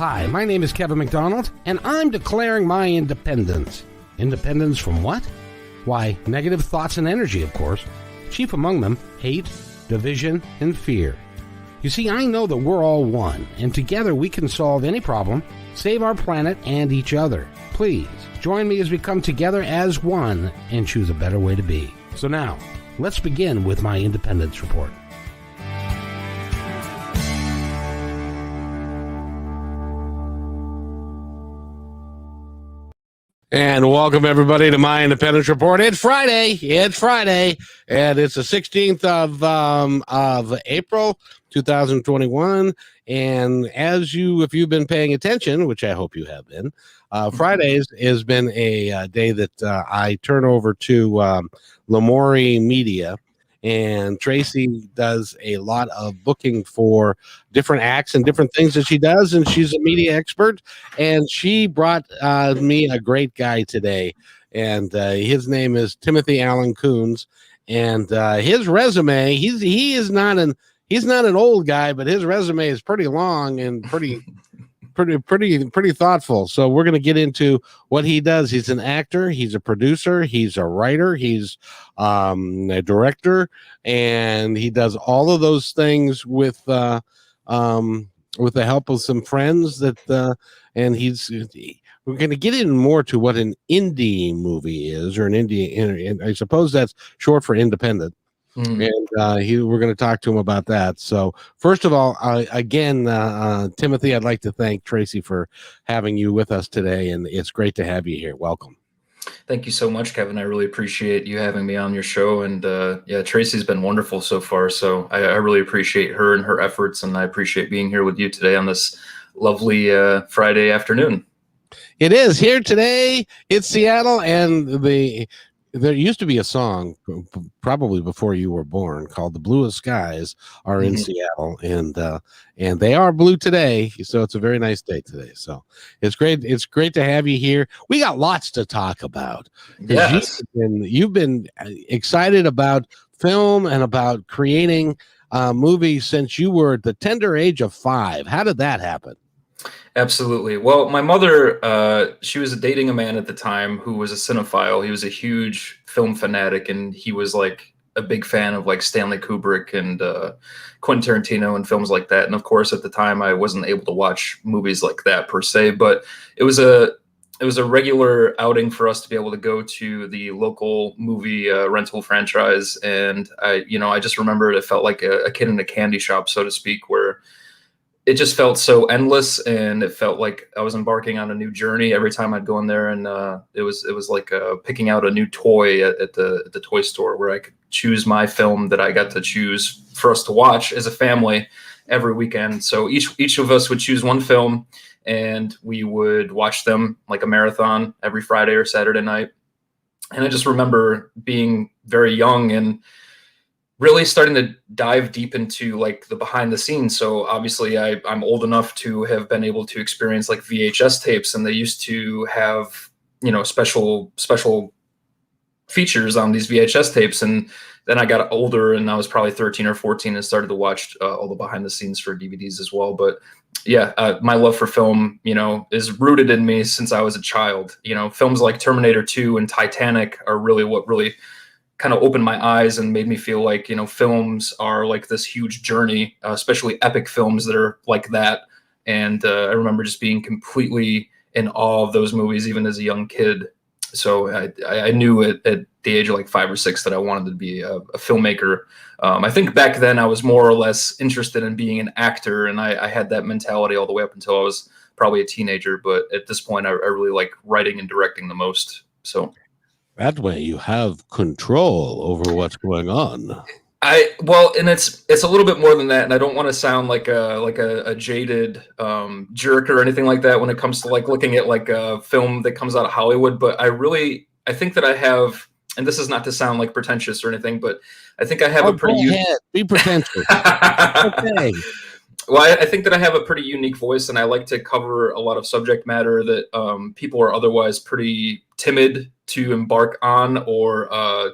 Hi, my name is Kevin McDonald, and I'm declaring my independence. Independence from what? Why, negative thoughts and energy, of course. Chief among them, hate, division, and fear. You see, I know that we're all one, and together we can solve any problem, save our planet and each other. Please, join me as we come together as one and choose a better way to be. So now, let's begin with my independence report. And welcome, everybody, to my Independence Report. It's Friday, and it's the 16th of April, 2021. And if you've been paying attention, which I hope you have been, Fridays has been a day that I turn over to Lamori Media. And Tracy does a lot of booking for different acts and different things that she does, and she's a media expert. And she brought me a great guy today, and his name is Timothy Allen Coons. And his resume, he's not an old guy, but his resume is pretty long and pretty thoughtful. So we're going to get into what he does. He's an actor, he's a producer, he's a writer, he's a director, and he does all of those things with the help of some friends that and we're going to get in more to what an indie movie is, or an indie, I suppose that's short for independent. And we're going to talk to him about that. So first of all, again, Timothy, I'd like to thank Tracy for having you with us today, and it's great to have you here. Welcome. Thank you so much, Kevin. I really appreciate you having me on your show. And yeah, Tracy's been wonderful so far. So I really appreciate her and her efforts, and I appreciate being here with you today on this lovely Friday afternoon. It is here today. It's Seattle, and there used to be a song probably before you were born called "The Bluest Skies Are in Seattle," and they are blue today. So it's a very nice day today. So it's great. It's great to have you here. We got lots to talk about. Yes. You've been excited about film and about creating movies since you were at the tender age of 5. How did that happen? Absolutely. Well, my mother, she was dating a man at the time who was a cinephile. He was a huge film fanatic, and he was like a big fan of like Stanley Kubrick and Quentin Tarantino and films like that. And of course, at the time, I wasn't able to watch movies like that per se, but it was a regular outing for us to be able to go to the local movie rental franchise. And I just remember it felt like a kid in a candy shop, so to speak, where it just felt so endless, and it felt like I was embarking on a new journey every time I'd go in there. And it was like picking out a new toy at the toy store, where I could choose my film that I got to choose for us to watch as a family every weekend. So each of us would choose one film, and we would watch them like a marathon every Friday or Saturday night. And I just remember being very young and really starting to dive deep into like the behind the scenes. So obviously I'm old enough to have been able to experience like VHS tapes, and they used to have, special features on these VHS tapes. And then I got older, and I was probably 13 or 14 and started to watch all the behind the scenes for DVDs as well. But yeah, my love for film, is rooted in me since I was a child. Films like Terminator 2 and Titanic are really what really kind of opened my eyes and made me feel like, films are like this huge journey, especially epic films that are like that. And I remember just being completely in awe of those movies, even as a young kid. So I knew at the age of like 5 or 6 that I wanted to be a filmmaker. I think back then I was more or less interested in being an actor, and I had that mentality all the way up until I was probably a teenager. But at this point, I really like writing and directing the most. So that way you have control over what's going on. And it's a little bit more than that, and I don't want to sound like a jaded jerk or anything like that when it comes to like looking at like a film that comes out of Hollywood. But I think that I have, and this is not to sound like pretentious or anything, but I think I have a pretty be pretentious. Okay. Well, I think that I have a pretty unique voice, and I like to cover a lot of subject matter that people are otherwise pretty timid to embark on, or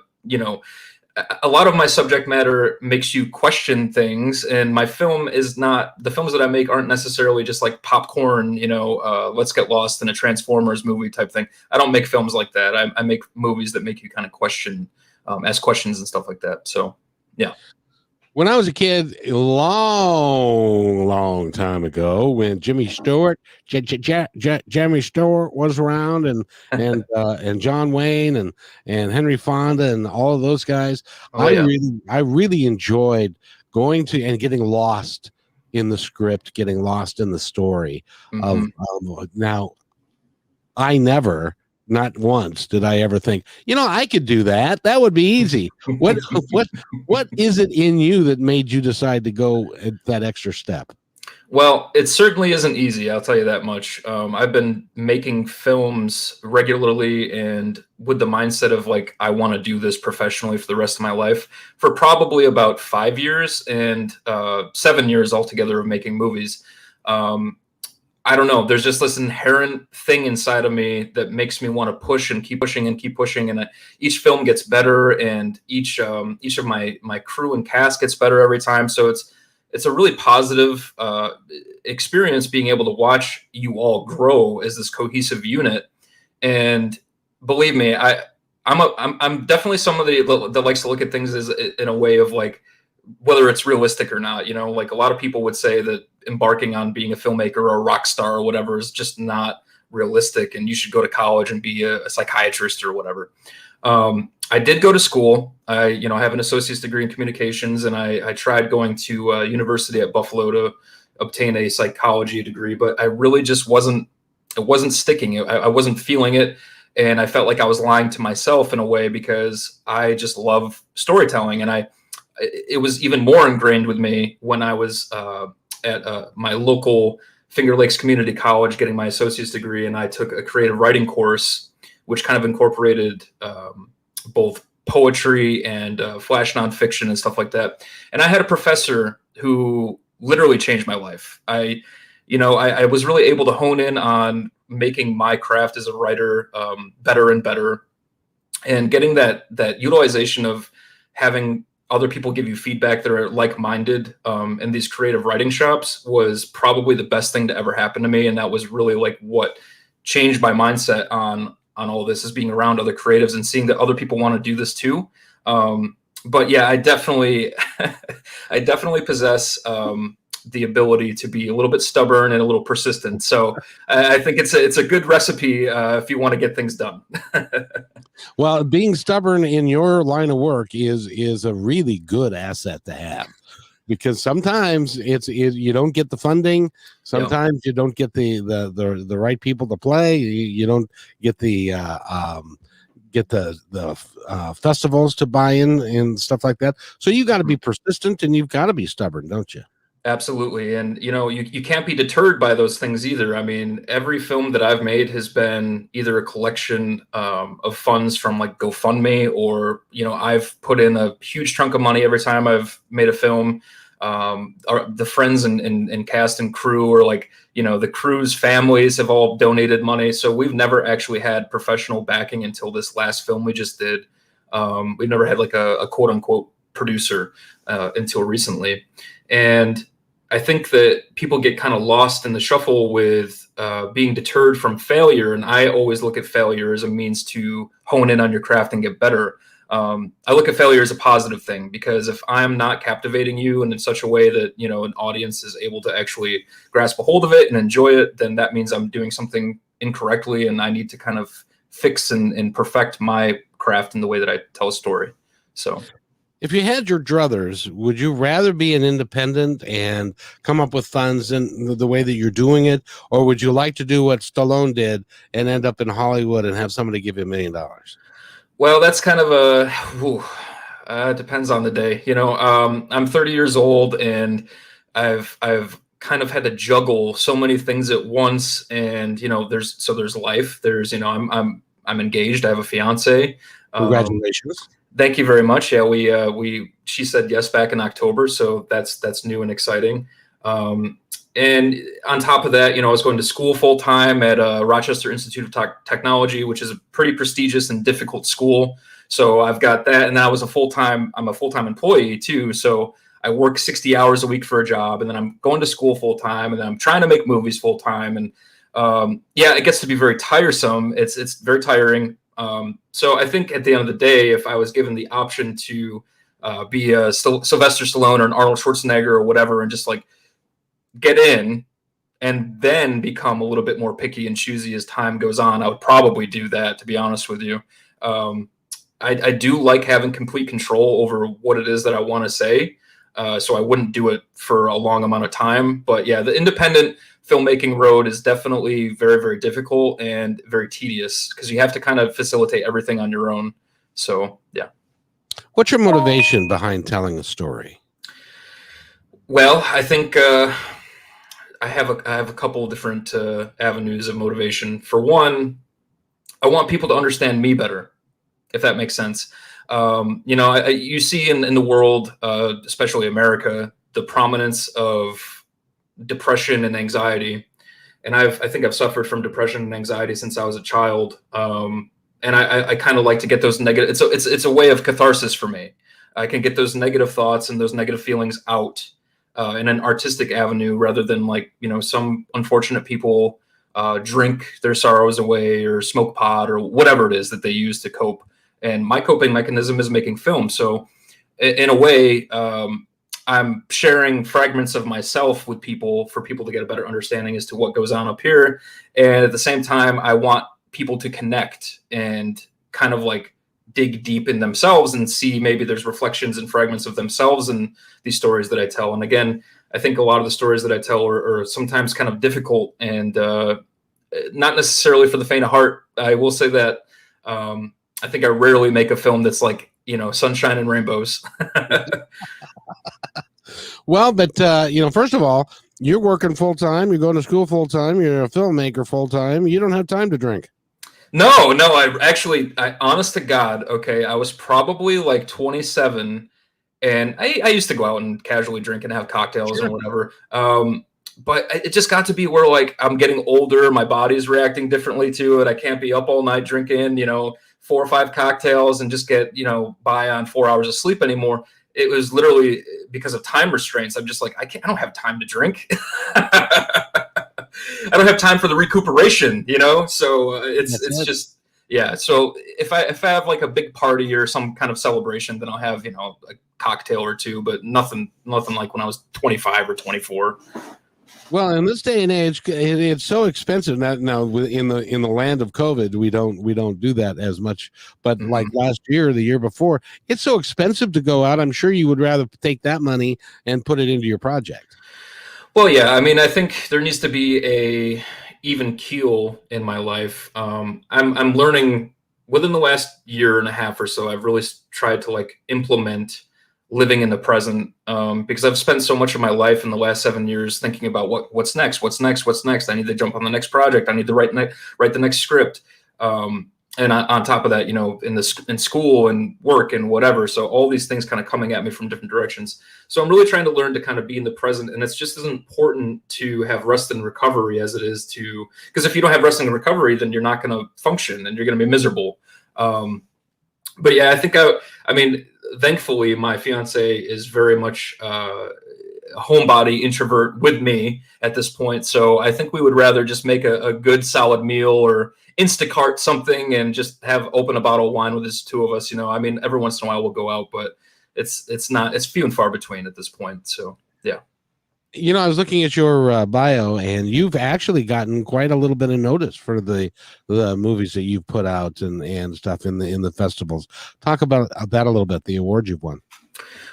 a lot of my subject matter makes you question things, and my film is not, the films that I make aren't necessarily just like popcorn, let's get lost in a Transformers movie type thing. I don't make films like that. I make movies that make you kind of question, ask questions and stuff like that. So yeah. When I was a kid, a long time ago, when Jimmy Stewart, Jimmy Stewart was around, and John Wayne and Henry Fonda and all of those guys, I really enjoyed going to and getting lost in the script, getting lost in the story. Of now, I never. Not once did I ever think, I could do that. That would be easy. What is it in you that made you decide to go that extra step? Well, it certainly isn't easy. I'll tell you that much. I've been making films regularly and with the mindset of like, I want to do this professionally for the rest of my life for probably about 5 years and 7 years altogether of making movies. I don't know. There's just this inherent thing inside of me that makes me want to push and keep pushing and keep pushing. And each film gets better, and each of my crew and cast gets better every time. So it's a really positive experience being able to watch you all grow as this cohesive unit. And believe me, I'm definitely somebody that likes to look at things as in a way of like, whether it's realistic or not. Like a lot of people would say that embarking on being a filmmaker or a rock star or whatever is just not realistic, and you should go to college and be a psychiatrist or whatever. I did go to school. I have an associate's degree in communications, and I tried going to university at Buffalo to obtain a psychology degree, but I really just wasn't sticking. I wasn't feeling it. And I felt like I was lying to myself in a way, because I just love storytelling. And it was even more ingrained with me when I was at my local Finger Lakes Community College getting my associate's degree, and I took a creative writing course, which kind of incorporated both poetry and flash nonfiction and stuff like that. And I had a professor who literally changed my life. I was really able to hone in on making my craft as a writer better and better, and getting that utilization of having other people give you feedback that are like-minded in these creative writing shops was probably the best thing to ever happen to me. And that was really like what changed my mindset on all this, is being around other creatives and seeing that other people want to do this too. But yeah, I definitely possess the ability to be a little bit stubborn and a little persistent. So I think it's a good recipe if you want to get things done. Well, being stubborn in your line of work is a really good asset to have, because sometimes you don't get the funding. Sometimes you don't get the right people to play. You don't get the festivals to buy in and stuff like that. So you got to be persistent, and you've got to be stubborn, don't you? Absolutely. And, you can't be deterred by those things either. I mean, every film that I've made has been either a collection of funds from like GoFundMe, or, I've put in a huge chunk of money every time I've made a film. The friends and cast and crew, or like, the crew's families have all donated money. So we've never actually had professional backing until this last film we just did. We've never had like a quote unquote producer until recently. And I think that people get kind of lost in the shuffle with being deterred from failure. And I always look at failure as a means to hone in on your craft and get better. I look at failure as a positive thing, because if I'm not captivating you and in such a way that, an audience is able to actually grasp a hold of it and enjoy it, then that means I'm doing something incorrectly, and I need to kind of fix and perfect my craft in the way that I tell a story. So if you had your druthers, would you rather be an independent and come up with funds in the way that you're doing it, or would you like to do what Stallone did and end up in Hollywood and have somebody give you $1 million? Well, that's kind of depends on the day. I'm 30 years old, and I've kind of had to juggle so many things at once. And there's life. There's I'm engaged. I have a fiance. Congratulations. Thank you very much. Yeah, she said yes back in October, so that's new and exciting. And on top of that, I was going to school full time at Rochester Institute of Technology, which is a pretty prestigious and difficult school So I've got that, and then I'm a full-time employee too. So I work 60 hours a week for a job, and then I'm going to school full time, and then I'm trying to make movies full time, and yeah, it gets to be very tiresome. It's very tiring. So I think at the end of the day, if I was given the option to be a Sylvester Stallone or an Arnold Schwarzenegger or whatever, and just like get in and then become a little bit more picky and choosy as time goes on, I would probably do that, to be honest with you. I do like having complete control over what it is that I want to say. So I wouldn't do it for a long amount of time. But yeah, the independent filmmaking road is definitely very, very difficult and very tedious because you have to kind of facilitate everything on your own. So yeah. What's your motivation behind telling a story? Well, I think I have a couple of different avenues of motivation. For one, I want people to understand me better, if that makes sense. You know, you see in the world, especially America, the prominence of depression and anxiety. And I think I've suffered from depression and anxiety since I was a child. And I kind of like to get those negative. It's a way of catharsis for me. I can get those negative thoughts and those negative feelings out in an artistic avenue, rather than, like, you know, some unfortunate people drink their sorrows away or smoke pot or whatever it is that they use to cope. And my coping mechanism is making film. So in a way, I'm sharing fragments of myself with people for people to get a better understanding as to what goes on up here. And at the same time, I want people to connect and kind of like dig deep in themselves and see maybe there's reflections and fragments of themselves in these stories that I tell. And again, I think a lot of the stories that I tell are sometimes kind of difficult and not necessarily for the faint of heart. I will say that I think I rarely make a film that's like, you know, sunshine and rainbows. Well, but you know, first of all, you're working full time. You're going to school full time. You're a filmmaker full time. You don't have time to drink. No, I honest to God, okay, I was probably like 27, and I used to go out and casually drink and have cocktails Sure. and whatever. But it just got to be where, like, I'm getting older, my body's reacting differently to it. I can't be up all night drinking, you know, 4 or 5 cocktails and just get, you know, by on 4 hours of sleep anymore. It was literally because of time restraints. I'm just like, I don't have time to drink. I don't have time for the recuperation, you know? So it's just, yeah. So if I have like a big party or some kind of celebration, then I'll have, you know, a cocktail or two, but nothing like when I was 25 or 24. Well, in this day and age, it's so expensive now. In the land of COVID, we don't do that as much. But like last year, or the year before, it's so expensive to go out. I'm sure you would rather take that money and put it into your project. Well, yeah. I mean, I think there needs to be a even keel in my life. I'm learning within the last year and a half or so. I've really tried to like implement living in the present, because I've spent so much of my life in the last 7 years thinking about what's next. I need to jump on the next project. I need to write the next script. And on top of that, you know, in school and work and whatever. So all these things kind of coming at me from different directions. So I'm really trying to learn to kind of be in the present. And it's just as important to have rest and recovery as it is to, because if you don't have rest and recovery, then you're not going to function and you're going to be miserable. But yeah, I think I mean, thankfully, my fiance is very much a homebody introvert with me at this point. So I think we would rather just make a good solid meal or Instacart something and just have open a bottle of wine with us, 2 of us. You know, I mean, every once in a while we'll go out, but it's few and far between at this point. So yeah. You know, I was looking at your bio, and you've actually gotten quite a little bit of notice for the movies that you've put out and stuff in the festivals. Talk about that a little bit. The awards you've won.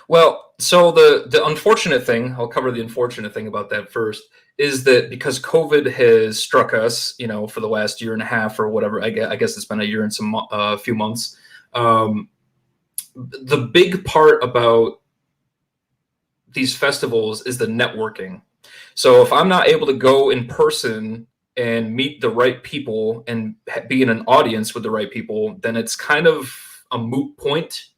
Well, so the unfortunate thing, I'll cover the unfortunate thing about that first, is that because COVID has struck us, you know, for the last year and a half or whatever, I guess it's been a year and some few months. The big part about these festivals is the networking. So if I'm not able to go in person and meet the right people and be in an audience with the right people, then it's kind of a moot point.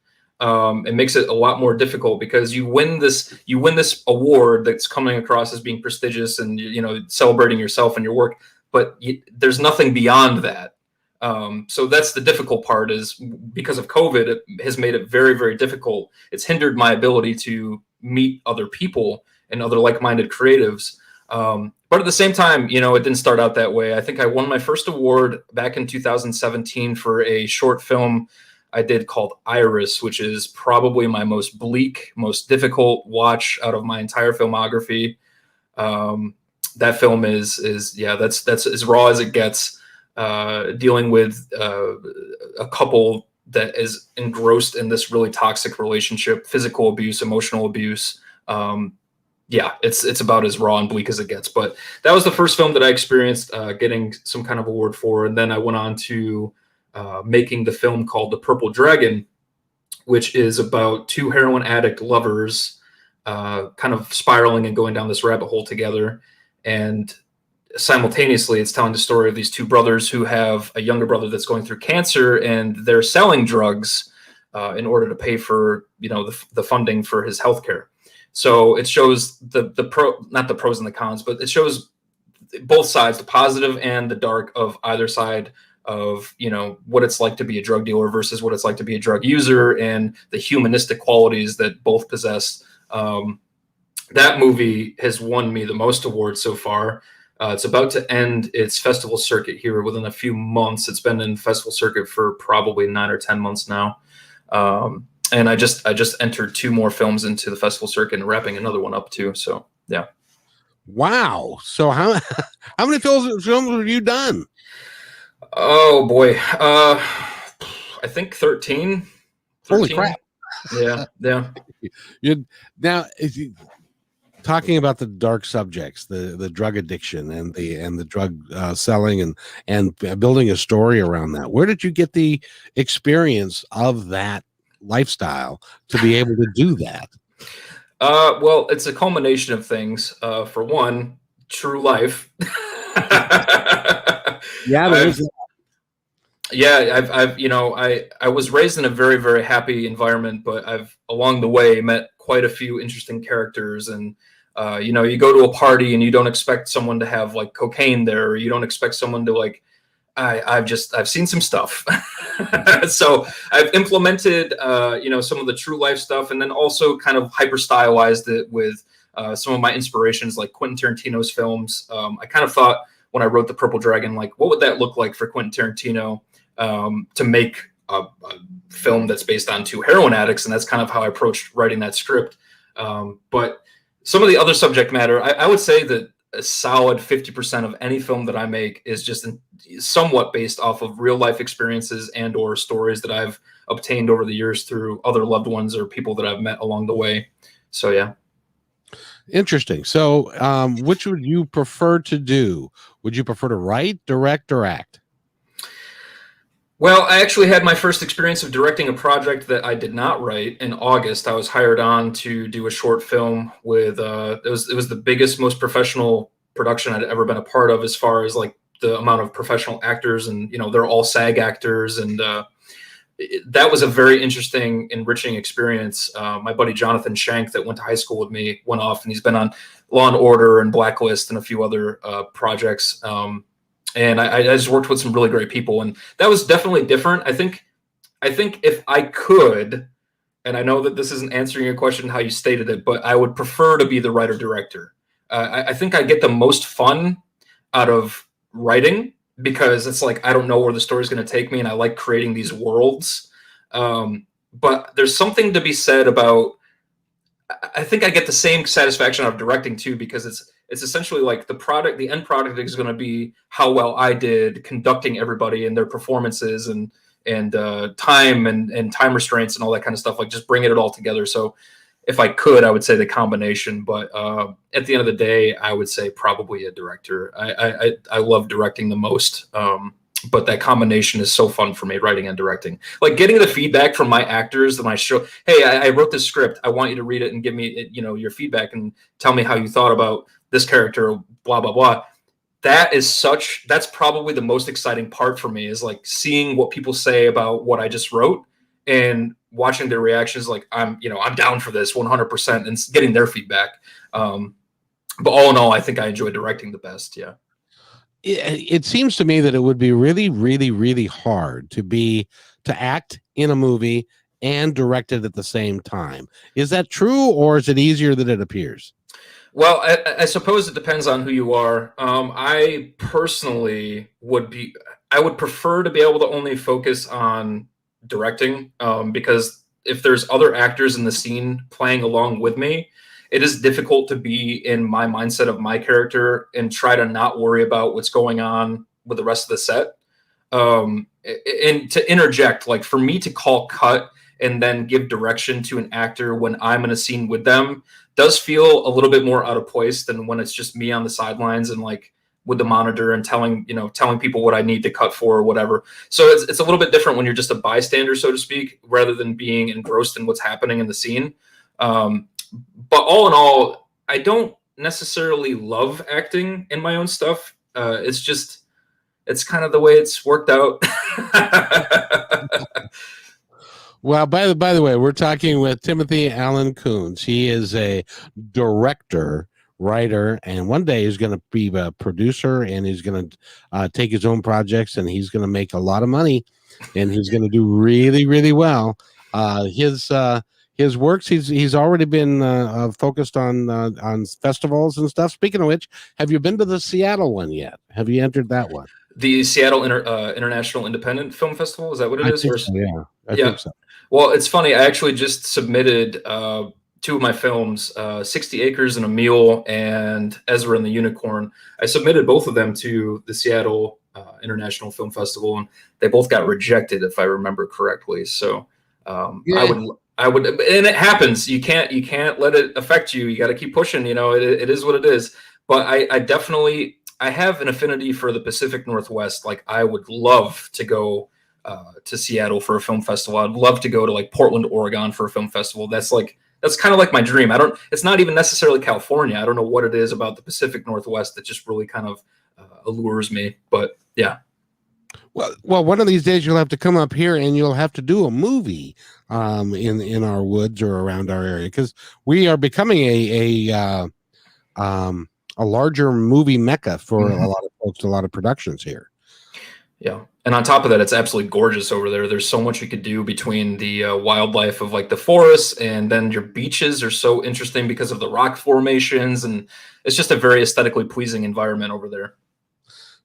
It makes it a lot more difficult because you win this award that's coming across as being prestigious and, you know, celebrating yourself and your work, but there's nothing beyond that. So that's the difficult part, is because of COVID, it has made it very, very difficult. It's hindered my ability to meet other people and other like-minded creatives. But at the same time, you know, it didn't start out that way. I think I won my first award back in 2017 for a short film I did called Iris, which is probably my most bleak, most difficult watch out of my entire filmography. That film is yeah, that's as raw as it gets. Dealing with a couple that is engrossed in this really toxic relationship, physical abuse, emotional abuse. Yeah, it's about as raw and bleak as it gets. But that was the first film that I experienced getting some kind of award for. And then I went on to making the film called The Purple Dragon, which is about two heroin addict lovers kind of spiraling and going down this rabbit hole together. And simultaneously, it's telling the story of these two brothers who have a younger brother that's going through cancer, and they're selling drugs in order to pay for, you know, the funding for his healthcare. So it shows not the pros and the cons, but it shows both sides, the positive and the dark of either side of, you know, what it's like to be a drug dealer versus what it's like to be a drug user, and the humanistic qualities that both possess. That movie has won me the most awards so far. It's about to end its festival circuit here within a few months. It's been in festival circuit for probably 9 or 10 months now. And I just entered 2 more films into the festival circuit and wrapping another one up too. So yeah. Wow. So how many films have you done? Oh boy. I think 13. Holy crap. Yeah. Now, talking about the dark subjects, the drug addiction and the drug selling and building a story around that. Where did you get the experience of that lifestyle to be able to do that? Well, it's a culmination of things. For one, true life. Yeah, I've you know, I was raised in a very, very happy environment, but I've along the way met quite a few interesting characters. And you know, you go to a party and you don't expect someone to have like cocaine there, or you don't expect someone to like, I've seen some stuff. So I've implemented you know, some of the true life stuff, and then also kind of hyper stylized it with some of my inspirations, like Quentin Tarantino's films. I kind of thought when I wrote The Purple Dragon, like, what would that look like for Quentin Tarantino to make a film that's based on 2 heroin addicts? And that's kind of how I approached writing that script. But some of the other subject matter, I would say that a solid 50% of any film that I make is just somewhat based off of real life experiences and or stories that I've obtained over the years through other loved ones or people that I've met along the way. So yeah. Interesting. So which would you prefer to do? Would you prefer to write, direct, or act? Well, I actually had my first experience of directing a project that I did not write in August. I was hired on to do a short film with it was the biggest, most professional production I'd ever been a part of, as far as like the amount of professional actors, and you know, they're all SAG actors, and that was a very interesting, enriching experience. My buddy Jonathan Shank, that went to high school with me, went off, and he's been on Law and Order and Blacklist and a few other projects. And I just worked with some really great people, and that was definitely different. I think if I could, and I know that this isn't answering your question how you stated it, but I would prefer to be the writer director. I think I get the most fun out of writing, because it's like, I don't know where the story's going to take me, and I like creating these worlds. But there's something to be said about, I think I get the same satisfaction out of directing too, because it's essentially like the end product is going to be how well I did conducting everybody and their performances and time and time restraints and all that kind of stuff, like just bringing it all together. So if I could, I would say the combination, but at the end of the day, I would say probably a director. I love directing the most. But that combination is so fun for me, writing and directing. Like getting the feedback from my actors that I show, hey, I wrote this script. I want you to read it and give me, you know, your feedback and tell me how you thought about this character, blah, blah, blah. That's probably the most exciting part for me, is like seeing what people say about what I just wrote and watching their reactions. Like, I'm down for this 100%, and getting their feedback. But all in all, I think I enjoy directing the best. Yeah. it seems to me that it would be really, really, really hard to act in a movie and direct it at the same time. Is that true, or is it easier than it appears? Well, I suppose it depends on who you are. I personally I would prefer to be able to only focus on directing, because if there's other actors in the scene playing along with me, it is difficult to be in my mindset of my character and try to not worry about what's going on with the rest of the set. And to interject, like for me to call cut and then give direction to an actor when I'm in a scene with them does feel a little bit more out of place than when it's just me on the sidelines and like with the monitor and telling people what I need to cut for or whatever. So it's a little bit different when you're just a bystander, so to speak, rather than being engrossed in what's happening in the scene. But all in all, I don't necessarily love acting in my own stuff. It's kind of the way it's worked out. Well, by the way, we're talking with Timothy Allen Coons. He is a director, writer, and one day he's going to be a producer, and he's going to take his own projects, and he's going to make a lot of money, and he's going to do really, really well. His works, he's already been focused on festivals and stuff. Speaking of which, have you been to the Seattle one yet? Have you entered that one? The Seattle International Independent Film Festival, is that what it is? Think so, yeah, I yeah. think so. Well, it's funny. I actually just submitted two of my films, 60 Acres and a Mule and Ezra and the Unicorn. I submitted both of them to the Seattle International Film Festival, and they both got rejected, if I remember correctly. So yeah. I would, and it happens. You can't let it affect you. You got to keep pushing. It is what it is. But I have an affinity for the Pacific Northwest. Like I would love to go to Seattle for a film festival. I'd love to go to like Portland, Oregon for a film festival. That's kind of like my dream. It's not even necessarily California. I don't know what it is about the Pacific Northwest that just really kind of allures me. But yeah. Well, one of these days you'll have to come up here and you'll have to do a movie in our woods or around our area, because we are becoming a larger movie mecca for a lot of folks, a lot of productions here. Yeah. And on top of that, it's absolutely gorgeous over there. There's so much you could do between the wildlife of like the forests, and then your beaches are so interesting because of the rock formations. And it's just a very aesthetically pleasing environment over there.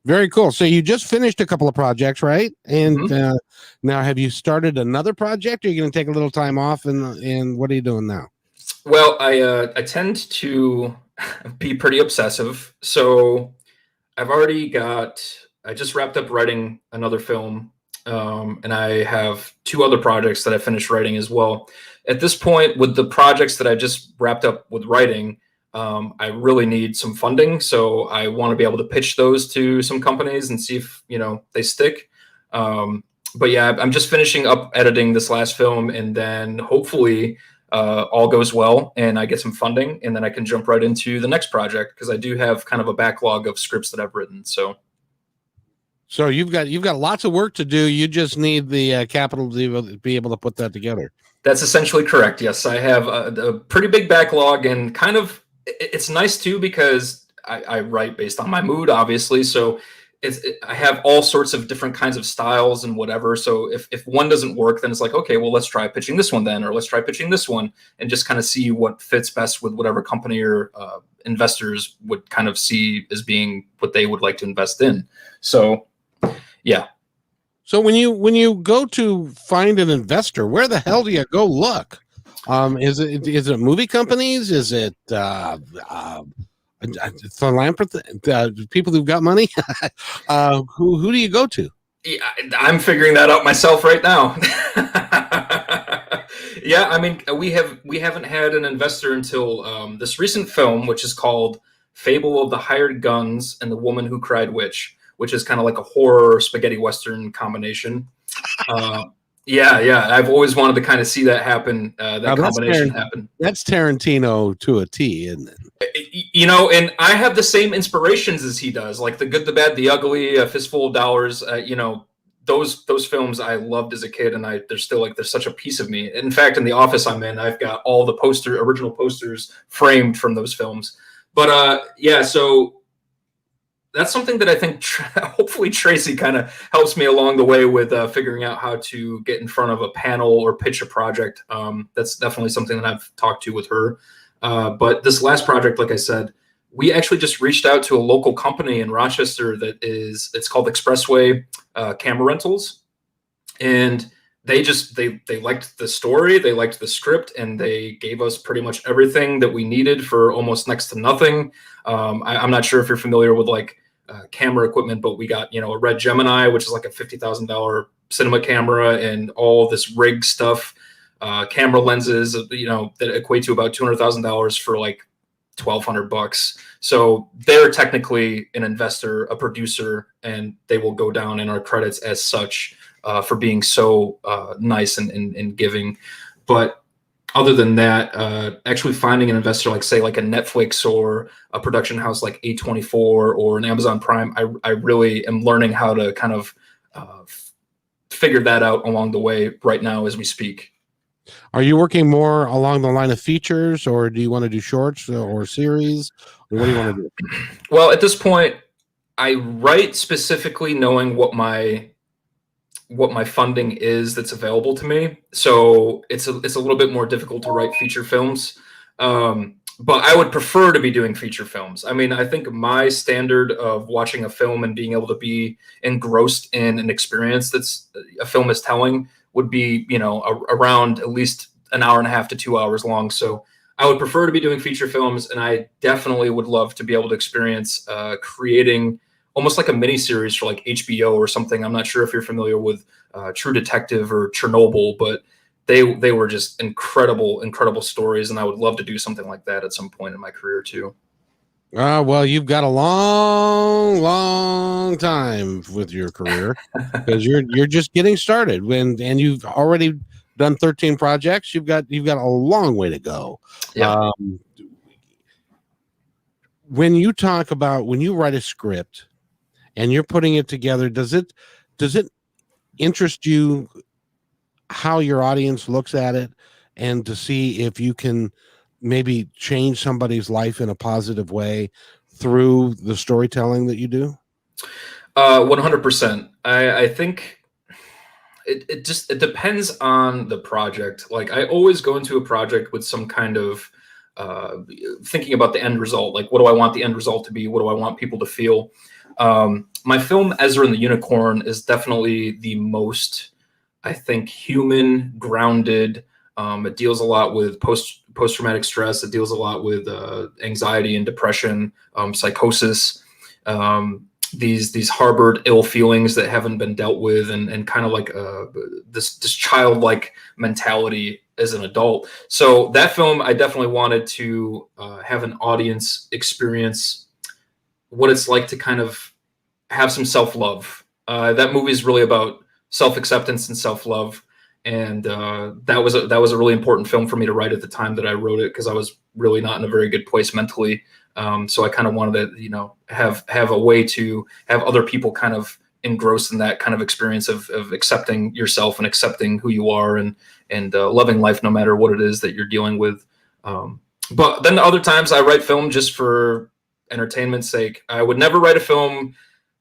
Very cool. So you just finished a couple of projects, right? And now have you started another project? Or are you going to take a little time off? And what are you doing now? Well, I tend to be pretty obsessive. So I just wrapped up writing another film, and I have two other projects that I finished writing as well. At this point, with the projects that I just wrapped up with writing, I really need some funding. So I want to be able to pitch those to some companies and see if, they stick. But yeah, I'm just finishing up editing this last film, and then hopefully all goes well and I get some funding, and then I can jump right into the next project, because I do have kind of a backlog of scripts that I've written. So you've got lots of work to do. You just need the capital to be able to put that together. That's essentially correct. Yes, I have a pretty big backlog, and kind of it's nice too, because I write based on my mood, obviously. So I have all sorts of different kinds of styles and whatever. So if one doesn't work, then it's like, okay, well, let's try pitching this one then, or let's try pitching this one, and just kind of see what fits best with whatever company or investors would kind of see as being what they would like to invest in. So, yeah. So when you go to find an investor, where the hell do you go look? Is it movie companies? Is it philanthropy, people who've got money? Who do you go to? Yeah, I'm figuring that out myself right now. Yeah, I mean, we haven't had an investor until this recent film, which is called Fable of the Hired Guns and the Woman Who Cried Witch, which is kind of like a horror spaghetti western combination. Yeah, I've always wanted to kind of see that happen. That combination happen. That's Tarantino to a T, isn't it? And I have the same inspirations as he does, like The Good, the Bad, the Ugly, A Fistful of Dollars. Those films I loved as a kid, and they're such a piece of me. In fact, in the office I'm in, I've got all the original posters framed from those films. But yeah, so that's something that I think hopefully Tracy kind of helps me along the way with figuring out how to get in front of a panel or pitch a project. That's definitely something that I've talked to with her. But this last project, like I said, we actually just reached out to a local company in Rochester it's called Expressway Camera Rentals. And they liked the story, they liked the script, and they gave us pretty much everything that we needed for almost next to nothing. I'm not sure if you're familiar with like camera equipment, but we got, a Red Gemini, which is like a $50,000 cinema camera, and all this rig stuff, camera lenses, that equate to about $200,000 for like $1,200. So they're technically an investor, a producer, and they will go down in our credits as such for being so nice and giving. But other than that, actually finding an investor like, say, like a Netflix or a production house like A24 or an Amazon Prime, I really am learning how to kind of figure that out along the way right now as we speak. Are you working more along the line of features, or do you want to do shorts or series? Or what do you want to do? Well, at this point, I write specifically knowing what my funding is that's available to me. So it's a little bit more difficult to write feature films. But I would prefer to be doing feature films. I mean, I think my standard of watching a film and being able to be engrossed in an experience that's a film is telling would be, around at least an hour and a half to 2 hours long. So I would prefer to be doing feature films, and I definitely would love to be able to experience creating almost like a mini series for like HBO or something. I'm not sure if you're familiar with True Detective or Chernobyl, but they were just incredible stories, and I would love to do something like that at some point in my career too. Well, you've got a long time with your career because you're just getting started. And you've already done 13 projects. You've got a long way to go. Yeah. When you write a script and you're putting it together, does it interest you how your audience looks at it, and to see if you can maybe change somebody's life in a positive way through the storytelling that you do? 100%. I think it depends on the project. Like, I always go into a project with some kind of thinking about the end result. Like, what do I want the end result to be? What do I want people to feel? My film Ezra and the Unicorn is definitely the most, I think, human, grounded. It deals a lot with post-traumatic stress. It deals a lot with anxiety and depression, psychosis, these harbored ill feelings that haven't been dealt with, and kind of like this childlike mentality as an adult. So that film, I definitely wanted to have an audience experience what it's like to kind of have some self-love. That movie is really about self-acceptance and self-love. And that was a really important film for me to write at the time that I wrote it, because I was really not in a very good place mentally. So I kind of wanted to, have a way to have other people kind of engrossed in that kind of experience of accepting yourself and accepting who you are, and loving life no matter what it is that you're dealing with. But then the other times I write film just for entertainment's sake. I would never write a film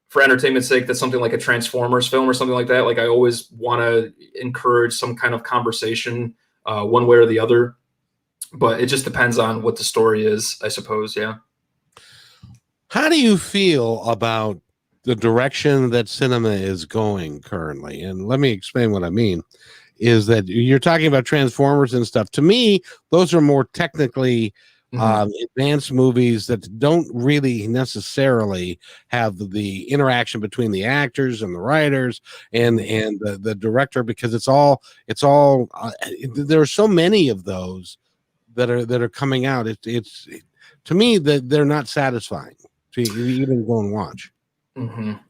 for entertainment's sake that's something like a Transformers film or something like that. Like, I always want to encourage some kind of conversation one way or the other. But it just depends on what the story is, I suppose. Yeah. How do you feel about the direction that cinema is going currently? And let me explain what I mean. Is that you're talking about Transformers and stuff. To me, those are more technically advanced movies that don't really necessarily have the interaction between the actors and the writers and the director, because it's all there are so many of those that are coming out. It's to me that they're not satisfying to even go and watch.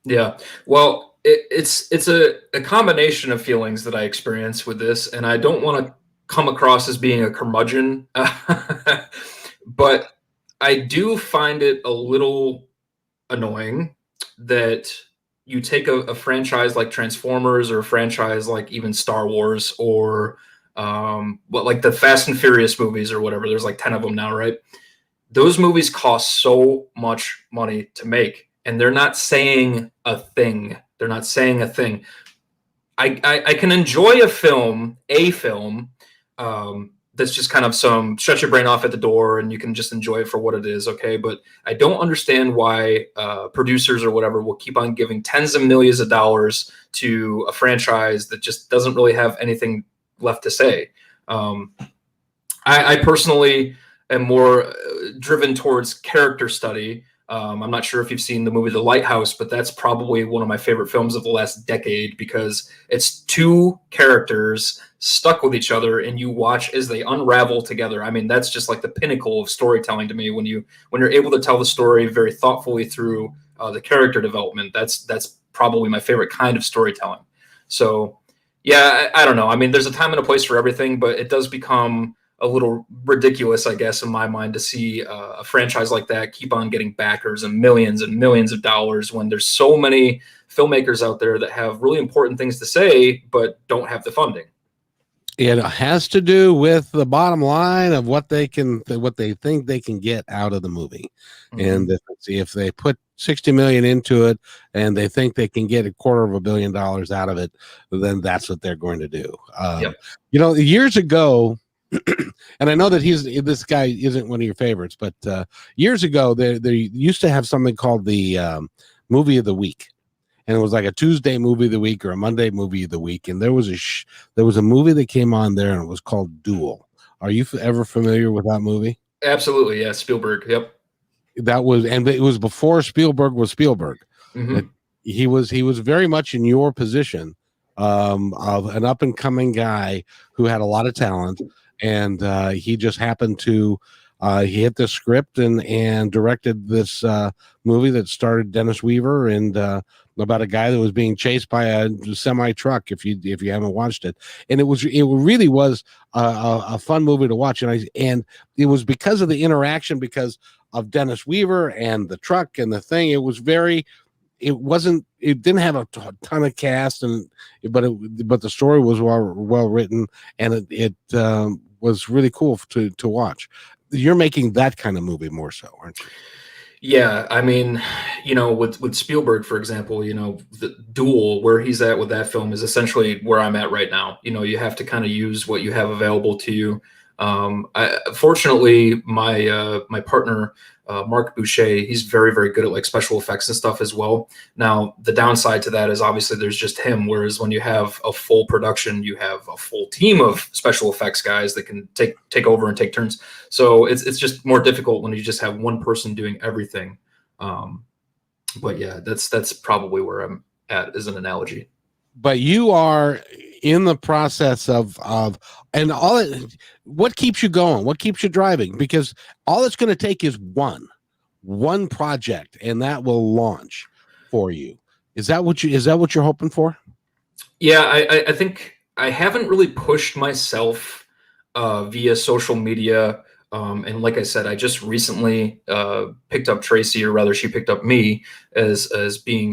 Yeah. Well, it's a combination of feelings that I experience with this, and I don't want to come across as being a curmudgeon, but I do find it a little annoying that you take a franchise like Transformers, or a franchise like even Star Wars, or like the Fast and Furious movies or whatever. There's like 10 of them now, right? Those movies cost so much money to make. and they're not saying a thing. They're not saying a thing. I can enjoy a film, that's just kind of some shut your brain off at the door and you can just enjoy it for what it is, okay? But I don't understand why producers or whatever will keep on giving tens of millions of dollars to a franchise that just doesn't really have anything left to say. I personally am more driven towards character study. I'm not sure if you've seen the movie The Lighthouse, but that's probably one of my favorite films of the last decade because it's two characters stuck with each other and you watch as they unravel together. I mean, that's just like the pinnacle of storytelling to me when you're able to tell the story very thoughtfully through the character development. That's probably my favorite kind of storytelling. So yeah, I don't know. I mean, there's a time and a place for everything, but it does become a little ridiculous, I guess, in my mind, to see a franchise like that keep on getting backers and millions of dollars when there's so many filmmakers out there that have really important things to say, but don't have the funding. It has to do with the bottom line of what they think they can get out of the movie. Mm-hmm. And if they put 60 million into it and they think they can get $250 million out of it, then that's what they're going to do. Yep. You know, years ago, and I know that this guy isn't one of your favorites, but years ago they used to have something called the movie of the week, and it was like a Tuesday movie of the week or a Monday movie of the week, and there was a movie that came on there and it was called Duel. Are you ever familiar with that movie? Absolutely, yeah, Spielberg. Yep. And it was before Spielberg was Spielberg. Mm-hmm. He was very much in your position of an up and coming guy who had a lot of talent. And he just happened to he hit the script and directed this movie that starred Dennis Weaver and about a guy that was being chased by a semi truck. If you haven't watched it, and it really was a fun movie to watch. And it was because of the interaction, because of Dennis Weaver and the truck and the thing. It didn't have a ton of cast, but the story was well written, and it was really cool to watch. You're making that kind of movie more so, aren't you? Yeah, I mean, you know, with Spielberg, for example, you know, the Duel, where he's at with that film is essentially where I'm at right now. You know, you have to kind of use what you have available to you. Fortunately, my partner, Mark Boucher, he's very, very good at like special effects and stuff as well. Now, the downside to that is obviously there's just him. Whereas when you have a full production, you have a full team of special effects guys that can take over and take turns. So it's just more difficult when you just have one person doing everything. But yeah, that's probably where I'm at as an analogy. But you are in the process of and what keeps you going, what keeps you driving, because all it's going to take is one project and that will launch for you. Is that what you're hoping for? Yeah, I think I haven't really pushed myself via social media. And like I said, I just recently picked up Tracy, or rather she picked up me as being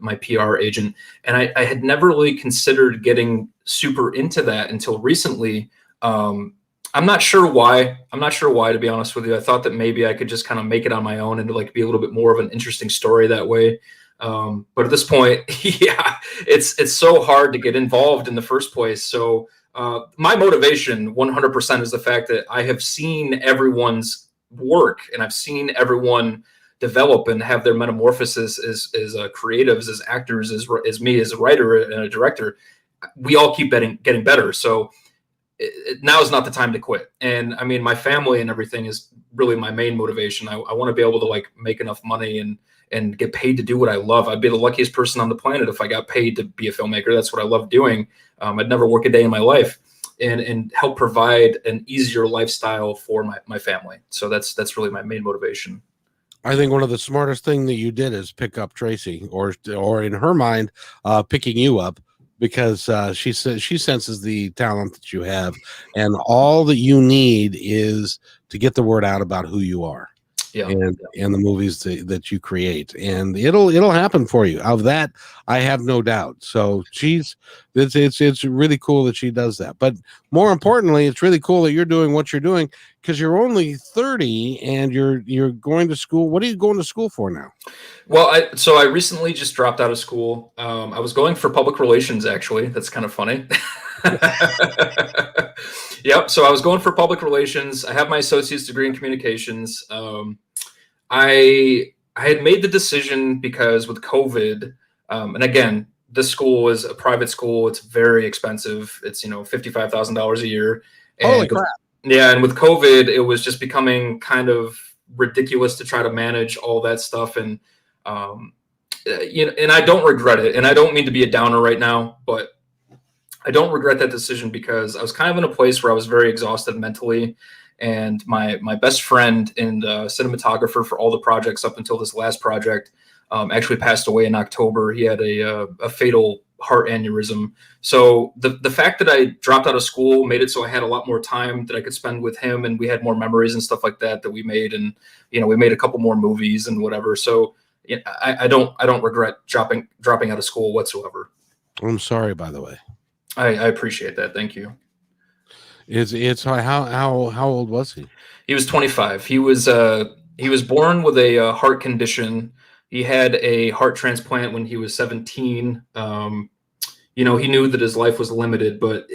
my PR agent. And I had never really considered getting super into that until recently. I'm not sure why, to be honest with you. I thought that maybe I could just kind of make it on my own and like be a little bit more of an interesting story that way. But at this point, yeah, it's so hard to get involved in the first place. So my motivation 100% is the fact that I have seen everyone's work and I've seen everyone develop and have their metamorphosis as creatives, as actors, as me, as a writer and a director. We all keep getting better. So now is not the time to quit. And I mean, my family and everything is really my main motivation. I want to be able to like make enough money and get paid to do what I love. I'd be the luckiest person on the planet if I got paid to be a filmmaker. That's what I love doing. I'd never work a day in my life and help provide an easier lifestyle for my family. So that's really my main motivation. I think one of the smartest thing that you did is pick up Tracy, or in her mind, picking you up, because she says she senses the talent that you have, and all that you need is to get the word out about who you are. Yeah. And the movies that you create, and it'll happen for you. Of that, I have no doubt. So she's it's really cool that she does that. But more importantly, it's really cool that you're doing what you're doing, because you're only 30 and you're going to school. What are you going to school for now? Well, I recently just dropped out of school. I was going for public relations, actually. That's kind of funny. Yep. So I was going for public relations. I have my associate's degree in communications. I had made the decision because with COVID, and again, this school is a private school. It's very expensive. It's $55,000 a year. And Holy crap! Yeah, and with COVID, it was just becoming kind of ridiculous to try to manage all that stuff. And and I don't regret it. And I don't mean to be a downer right now, but I don't regret that decision because I was kind of in a place where I was very exhausted mentally. And my best friend and cinematographer for all the projects up until this last project actually passed away in October. He had a fatal heart aneurysm. So the fact that I dropped out of school made it so I had a lot more time that I could spend with him, and we had more memories and stuff like that we made, and we made a couple more movies and whatever. So I don't regret dropping out of school whatsoever. I'm sorry, by the way. I appreciate that. Thank you. It's how old was he? He was 25. He was born with a heart condition. He had a heart transplant when he was 17. He knew that his life was limited, but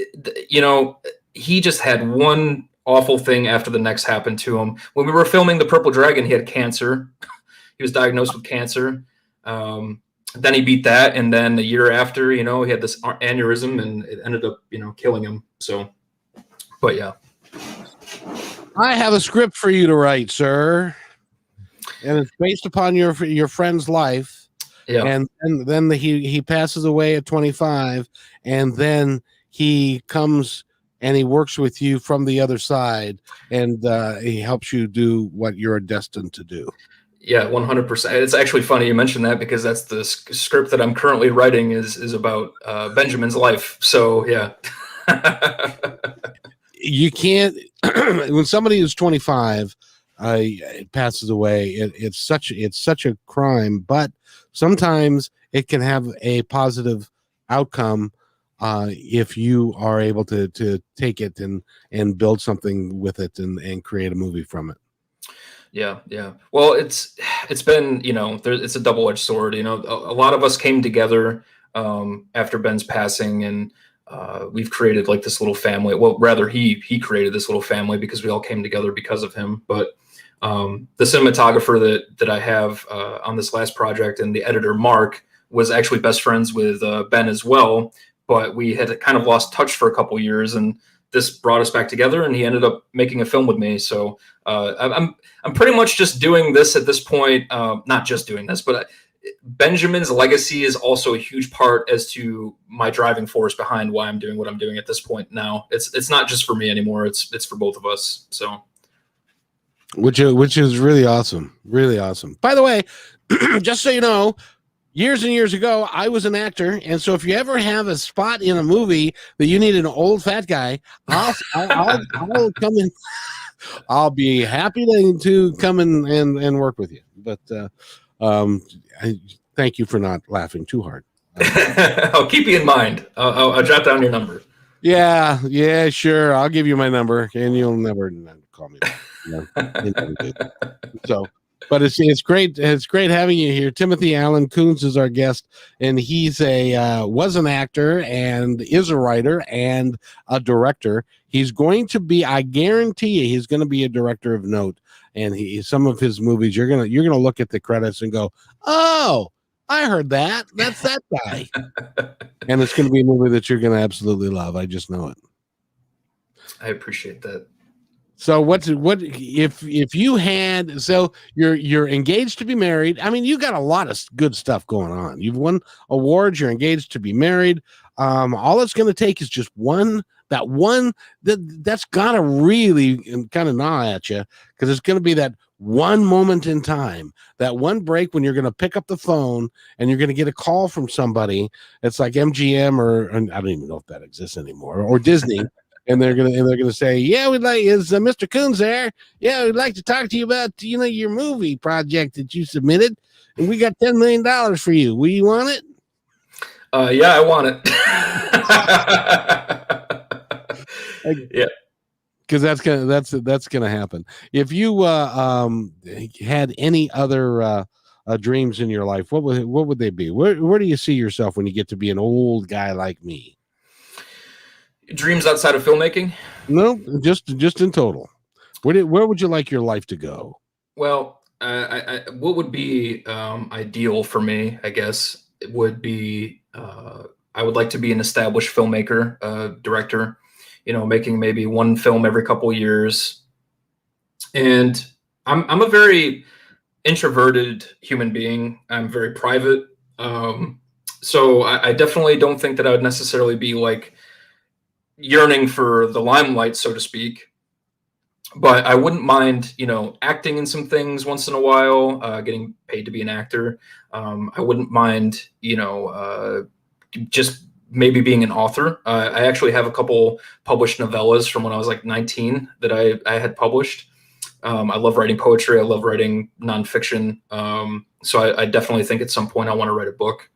he just had one awful thing after the next happen to him. When we were filming The Purple Dragon, he had cancer. He was diagnosed with cancer. Then he beat that, and then a year after, he had this aneurysm, and it ended up, killing him. So, but yeah. I have a script for you to write, sir, and it's based upon your friend's life. Yeah. And then he passes away at 25, and then he comes and he works with you from the other side, and he helps you do what you're destined to do. Yeah, 100%. It's actually funny you mentioned that because that's the script that I'm currently writing is about Benjamin's life. So yeah. You can't when somebody who's 25 passes away. It's such a crime, but sometimes it can have a positive outcome if you are able to take it and build something with it and create a movie from it. Yeah. Well, it's been, it's a double-edged sword. A lot of us came together after Ben's passing, and we've created like this little family. Well, rather he created this little family because we all came together because of him. But the cinematographer that I have on this last project and the editor, Mark, was actually best friends with Ben as well. But we had kind of lost touch for a couple years, and this brought us back together, and he ended up making a film with me. So I'm pretty much just doing this at this point. Not just doing this, but Benjamin's legacy is also a huge part as to my driving force behind why I'm doing what I'm doing at this point now. It's not just for me anymore. It's for both of us. So, which is really awesome. Really awesome. By the way, just so you know, years and years ago, I was an actor, and so if you ever have a spot in a movie that you need an old fat guy, I'll come in. I'll be happy to come in and work with you. But thank you for not laughing too hard. I'll keep you in mind. I'll jot down your number. Yeah, sure. I'll give you my number, and you'll never call me back. You never did. So. But it's great. It's great having you here. Timothy Allen Coons is our guest, and he's was an actor and is a writer and a director. He's going to be, I guarantee you, he's going to be a director of note. And some of his movies, you're gonna look at the credits and go, "Oh, I heard that. That's that guy." And it's going to be a movie that you're going to absolutely love. I just know it. I appreciate that. So what if you had, so you're engaged to be married? I mean, you got a lot of good stuff going on. You've won awards, you're engaged to be married. All it's going to take is just that's gotta really kind of gnaw at you, because it's going to be that one moment in time, that one break when you're going to pick up the phone and you're going to get a call from somebody. It's like MGM or I don't even know if that exists anymore, or Disney. And they're gonna say, "Yeah, is Mr. Coons there? Yeah, we'd like to talk to you about your movie project that you submitted, and we got $10 million for you. Will you want it?" Yeah, I want it. Yeah. Because that's gonna happen. If you had any other dreams in your life, what would they be? Where do you see yourself when you get to be an old guy like me? Dreams outside of filmmaking? No, just in total. Where would you like your life to go? Well, what would be ideal for me, I guess, it would be I would like to be an established filmmaker, director, making maybe one film every couple years. And I'm a very introverted human being. I'm very private. So I definitely don't think that I would necessarily be like yearning for the limelight, so to speak. But I wouldn't mind, acting in some things once in a while, getting paid to be an actor. I wouldn't mind, just maybe being an author. I actually have a couple published novellas from when I was like 19 that I had published. I love writing poetry. I love writing nonfiction. So I definitely think at some point I want to write a book.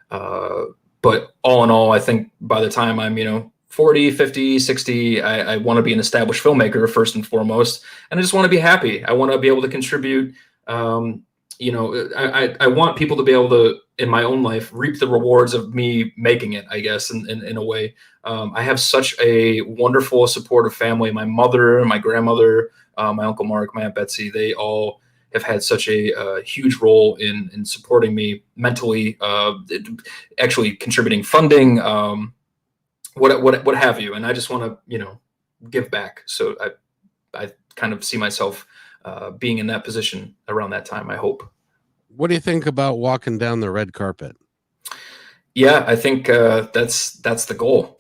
But all in all, I think by the time I'm, 40, 50, 60, I want to be an established filmmaker first and foremost. And I just want to be happy. I want to be able to contribute. I want people to be able to, in my own life, reap the rewards of me making it, I guess, in a way. I have such a wonderful, supportive family. My mother, my grandmother, my Uncle Mark, my Aunt Betsy, they all have had such a huge role in supporting me mentally, actually contributing funding, what have you. And I just want to, give back. So I kind of see myself being in that position around that time, I hope. What do you think about walking down the red carpet? Yeah, I think that's the goal.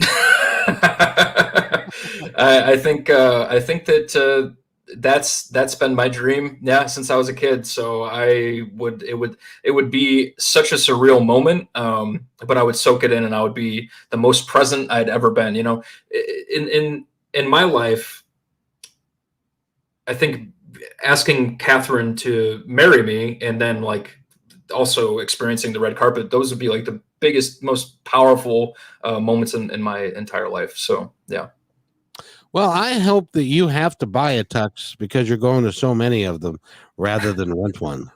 I think that that's been my dream, yeah, since I was a kid. So it would be such a surreal moment, but I would soak it in, and I would be the most present I'd ever been. In my life, I think asking Catherine to marry me, and then like also experiencing the red carpet, those would be like the biggest, most powerful moments in my entire life. So yeah. Well, I hope that you have to buy a tux because you're going to so many of them rather than rent one.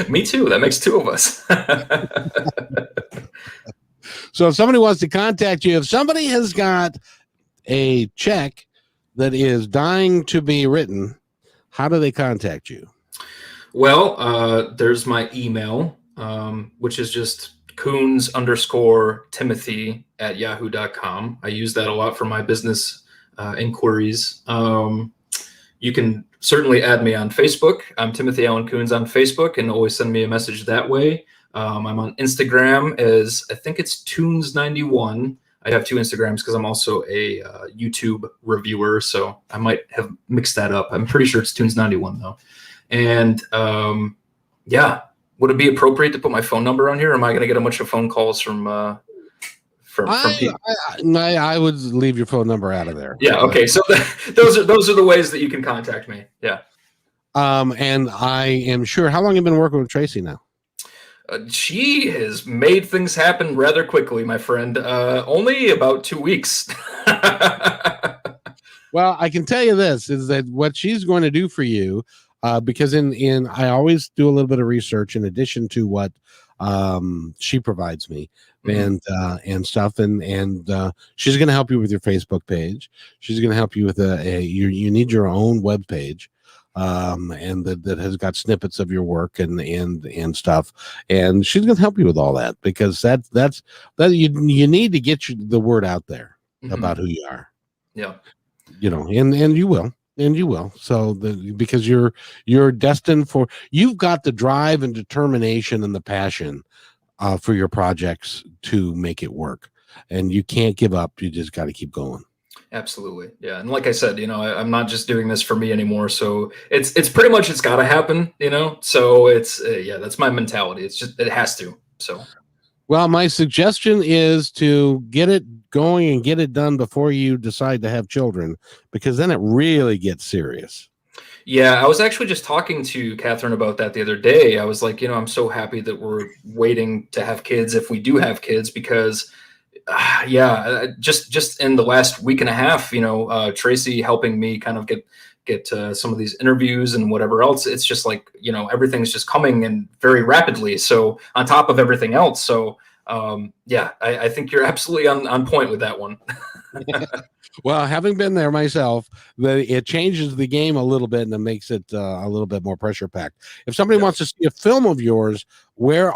Me too. That makes two of us. So if somebody wants to contact you, if somebody has got a check that is dying to be written, how do they contact you? Well, there's my email, which is just Coons_Timothy@yahoo.com. I use that a lot for my business inquiries. You can certainly add me on Facebook. I'm Timothy Allen Coons on Facebook, and always send me a message that way. I'm on Instagram as I think it's Tunes91. I have two Instagrams because I'm also a YouTube reviewer, so I might have mixed that up. I'm pretty sure it's Tunes91 though. And yeah, would it be appropriate to put my phone number on here? Or am I going to get a bunch of phone calls from people? I would leave your phone number out of there. Yeah. Okay. So those are the ways that you can contact me. Yeah. And I am sure. How long have you been working with Tracy now? She has made things happen rather quickly, my friend. Only about 2 weeks. Well, I can tell you this is that what she's going to do for you, because I always do a little bit of research in addition to what she provides me and stuff, and she's going to help you with your Facebook page. She's going to help you with you need your own web page. And that has got snippets of your work and stuff, and she's gonna help you with all that because that's you need to get the word out there about who you are. Yeah, and you will. So because you're destined for, you've got the drive and determination and the passion for your projects to make it work, and you can't give up. You just got to keep going. Absolutely. Yeah. And like I said, I'm not just doing this for me anymore. So it's pretty much, it's got to happen, so it's, that's my mentality. It's just, it has to. So, well, my suggestion is to get it going and get it done before you decide to have children, because then it really gets serious. Yeah. I was actually just talking to Catherine about that the other day. I was like, I'm so happy that we're waiting to have kids if we do have kids, because Just in the last week and a half, Tracy helping me kind of get some of these interviews and whatever else. It's just like, everything's just coming in very rapidly. So on top of everything else. So I think you're absolutely on point with that one. Well, having been there myself, it changes the game a little bit and it makes it a little bit more pressure packed. If somebody wants to see a film of yours, where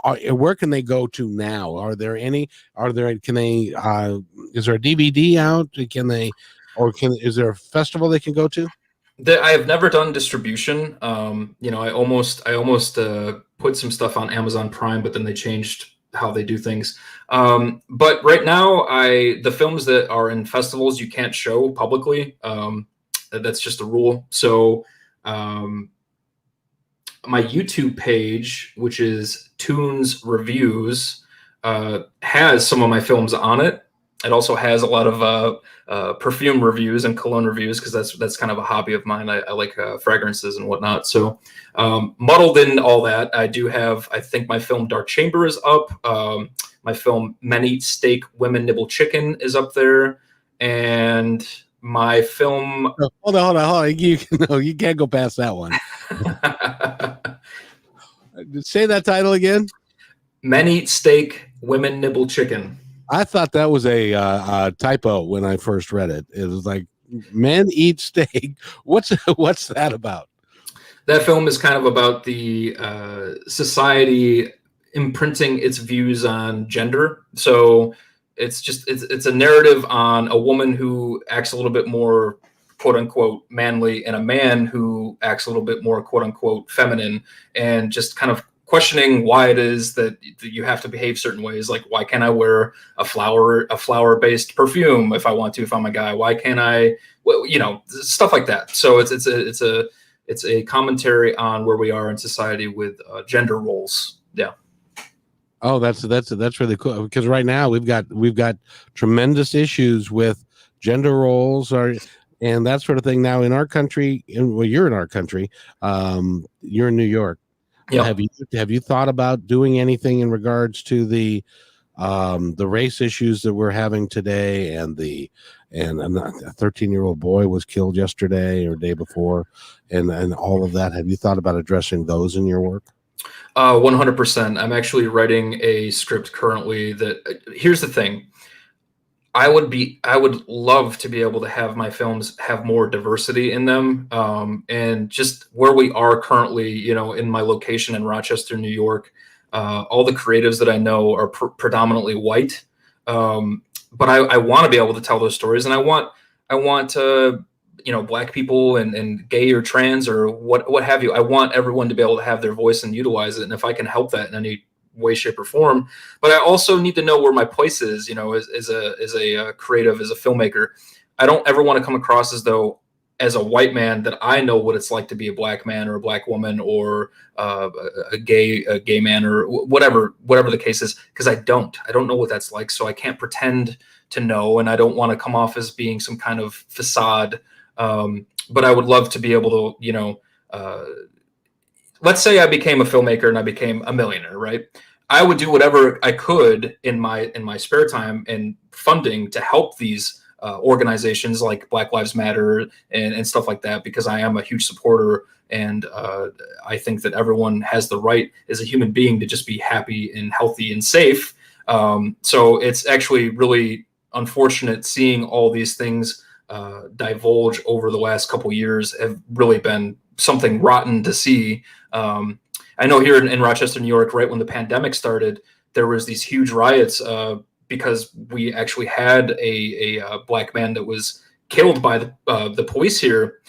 can they go to now? Is there a DVD out? Is there a festival they can go to? I have never done distribution. I almost put some stuff on Amazon Prime, but then they changed how they do things. But right now, the films that are in festivals you can't show publicly. That's just a rule. So my YouTube page, which is Toons Reviews, has some of my films on it. It also has a lot of perfume reviews and cologne reviews, because that's kind of a hobby of mine. I like fragrances and whatnot. So muddled in all that, I do have, I think my film Dark Chamber is up. My film Men Eat Steak, Women Nibble Chicken is up there. And my film... Hold on. You can't go past that one. Say that title again. Men Eat Steak, Women Nibble Chicken. I thought that was a typo when I first read it. It was like, men eat steak. What's that about? That film is kind of about the society imprinting its views on gender. So it's a narrative on a woman who acts a little bit more quote unquote manly and a man who acts a little bit more quote unquote feminine, and just kind of questioning why it is that you have to behave certain ways. Like, why can't I wear a flower-based perfume if I want to, if I'm a guy? Why can't I, stuff like that. So it's a commentary on where we are in society with gender roles. Yeah. Oh, that's really cool, because right now we've got tremendous issues with gender roles and that sort of thing now in our country. Well, you're in our country. You're in New York. Yeah. Have you thought about doing anything in regards to the race issues that we're having today, and a 13-year-old boy was killed yesterday or day before, and all of that? Have you thought about addressing those in your work? 100%. I'm actually writing a script currently here's the thing. I would love to be able to have my films have more diversity in them. And just where we are currently, in my location in Rochester, New York, all the creatives that I know are predominantly white. But I want to be able to tell those stories, and I want to, Black people and gay or trans or what have you. I want everyone to be able to have their voice and utilize it. And if I can help that in any way, shape, or form. But I also need to know where my place is, as a creative, as a filmmaker. I don't ever want to come across as though, as a white man, that I know what it's like to be a Black man or a Black woman or a gay man or whatever the case is, because I don't know what that's like. So I can't pretend to know, and I don't want to come off as being some kind of facade. But I would love to be able to, let's say I became a filmmaker and I became a millionaire, right? I would do whatever I could in my spare time and funding to help these organizations like Black Lives Matter and stuff like that, because I am a huge supporter, and I think that everyone has the right as a human being to just be happy and healthy and safe. So it's actually really unfortunate seeing all these things divulge over the last couple of years. Have really been something rotten to see. I know here in Rochester, New York, right when the pandemic started, there was these huge riots because we actually had a Black man that was killed by the police here.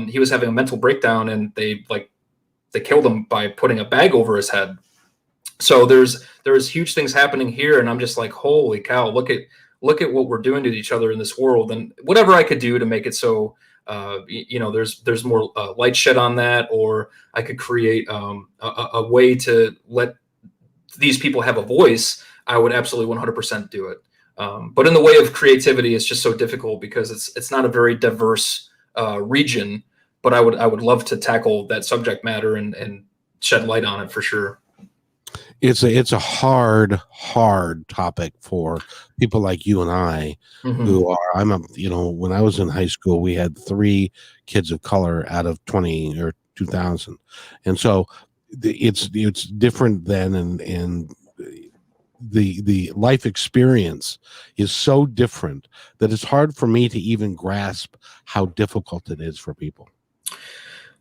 He was having a mental breakdown, and they killed him by putting a bag over his head. So there's huge things happening here, and I'm just like, holy cow! Look at what we're doing to each other in this world, and whatever I could do to make it so. There's more light shed on that, or I could create a way to let these people have a voice. I would absolutely 100% do it. But in the way of creativity, it's just so difficult because it's not a very diverse region. But I would love to tackle that subject matter and shed light on it for sure. It's a hard topic for people like you and I, Hmm. who are when I was in high school, we had 3 kids of color out of 20 or 2000, and so it's different then, and the life experience is so different that it's hard for me to even grasp how difficult it is for people.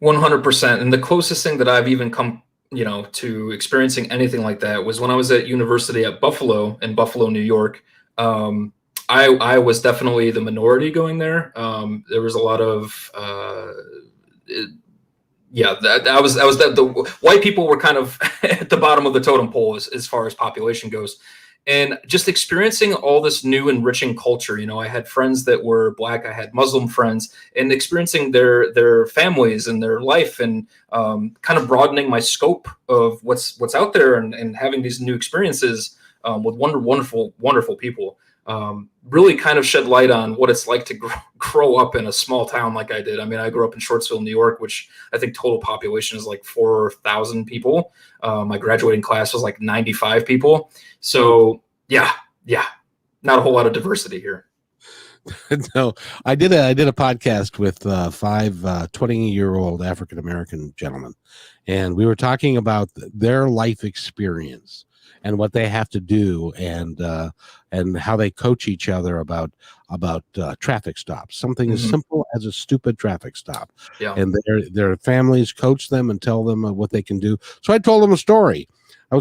100%. And the closest thing that I've even come, to experiencing anything like that was when I was at university at Buffalo in Buffalo, New York. I was definitely the minority going there. There was a lot of, it- yeah, that was the white people were kind of at the bottom of the totem pole as far as population goes, and just experiencing all this new enriching culture. I had friends that were black, I had Muslim friends, and experiencing their families and their life, and kind of broadening my scope of what's out there, and having these new experiences with wonderful people. Really kind of shed light on what it's like to grow up in a small town like I did. I mean, I grew up in Shortsville, New York, which I think total population is like 4,000 people. My graduating class was like 95 people. So yeah, not a whole lot of diversity here. No, I did a podcast with 5 20-year-old African American gentlemen, and we were talking about their life experience and what they have to do, and how they coach each other about traffic stops. Something as Hmm. simple as a stupid traffic stop, Yeah. and their families coach them and tell them what they can do. So I told them a story. I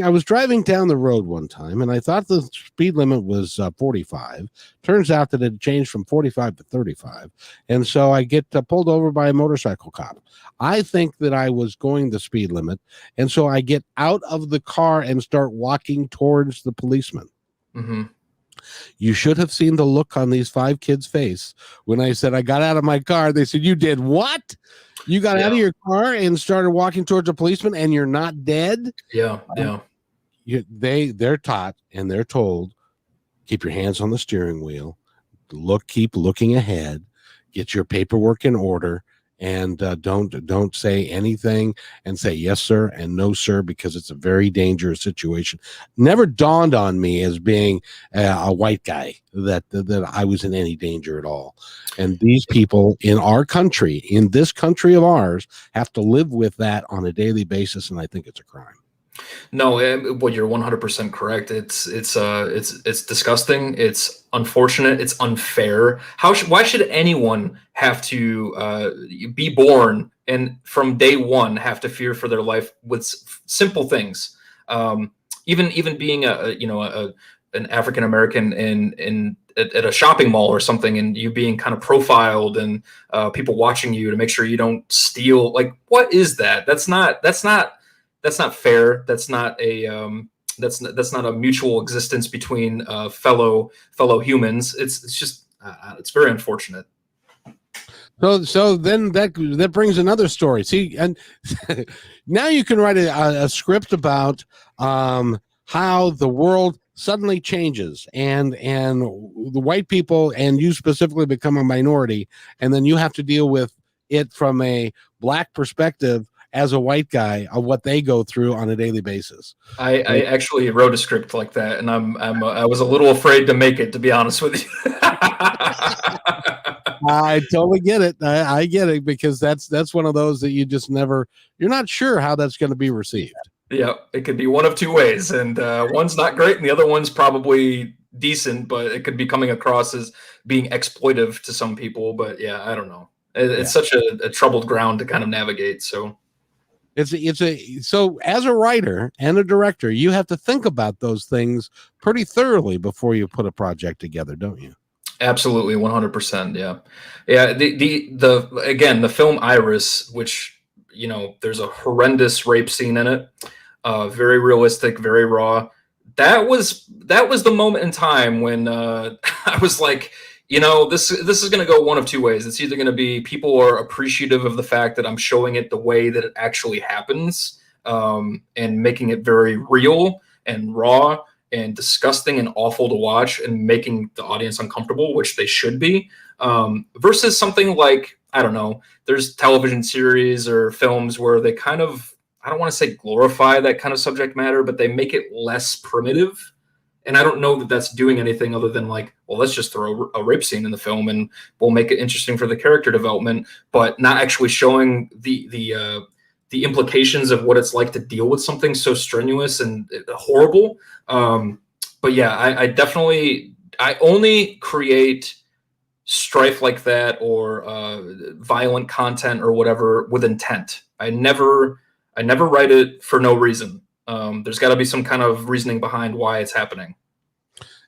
was driving down the road one time, and I thought the speed limit was 45. Turns out that it changed from 45 to 35. And so I get pulled over by a motorcycle cop. I think that I was going the speed limit. And so I get out of the car and start walking towards the policeman. Hmm. You should have seen the look on these 5 kids' face when I said I got out of my car. They said, "You did what? You got Yeah. out of your car and started walking towards a policeman and you're not dead?" Yeah. Yeah. They're taught and they're told, keep your hands on the steering wheel, keep looking ahead, get your paperwork in order, and don't say anything, and say yes sir and no sir, because it's a very dangerous situation. Never dawned on me as being a white guy that I was in any danger at all. And these people in our country, in this country of ours, have to live with that on a daily basis, and I think it's a crime. No, well, you're 100% correct. It's disgusting. It's unfortunate. It's unfair. Why should anyone have to be born and from day one have to fear for their life with simple things? Even being an African American at a shopping mall or something, and you being kind of profiled, and people watching you to make sure you don't steal. Like, what is that? That's not fair. That's not a mutual existence between fellow humans. It's just it's very unfortunate. So then that brings another story. See, and now you can write a script about how the world suddenly changes, and the white people and you specifically become a minority, and then you have to deal with it from a black perspective as a white guy of what they go through on a daily basis. I actually wrote a script like that, and I was a little afraid to make it, to be honest with you. I totally get it. I get it, because that's one of those that you're not sure how that's going to be received. Yeah, it could be one of two ways, and one's not great, and the other one's probably decent, but it could be coming across as being exploitive to some people. But yeah, I don't know. Yeah. It's such a troubled ground to kind of navigate. So So as a writer and a director, you have to think about those things pretty thoroughly before you put a project together, don't you? absolutely, 100%. Yeah, yeah. The again, the film Iris, which there's a horrendous rape scene in it. Very realistic, very raw. That was the moment in time when I was like, this is going to go one of two ways. It's either going to be people are appreciative of the fact that I'm showing it the way that it actually happens, and making it very real and raw and disgusting and awful to watch, and making the audience uncomfortable, which they should be, versus something like, I don't know, there's television series or films where they kind of, I don't want to say glorify that kind of subject matter, but they make it less primitive. And I don't know that that's doing anything other than like, well, let's just throw a rape scene in the film and we'll make it interesting for the character development, but not actually showing the implications of what it's like to deal with something so strenuous and horrible. But yeah, I definitely, I only create strife like that or violent content or whatever with intent. I never write it for no reason. There's got to be some kind of reasoning behind why it's happening.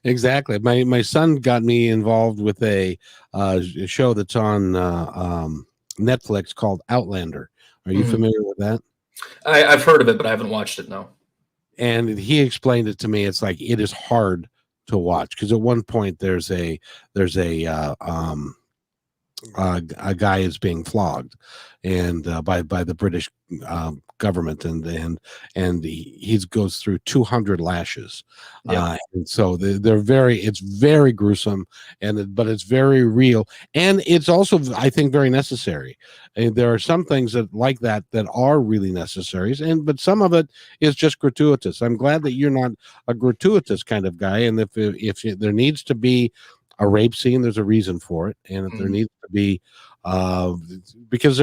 Exactly. My son got me involved with a show that's on Netflix called Outlander. Are you familiar with that? I've heard of it, but I haven't watched it. No. And he explained it to me. It's like it is hard to watch because at one point there's a guy is being flogged and by the British government and he goes through 200 lashes. And so it's very gruesome but it's very real, and it's also, I think, very necessary. And there are some things that like that are really necessary, but some of it is just gratuitous. I'm glad that you're not a gratuitous kind of guy, and if there needs to be a rape scene, there's a reason for it, and if there needs to be because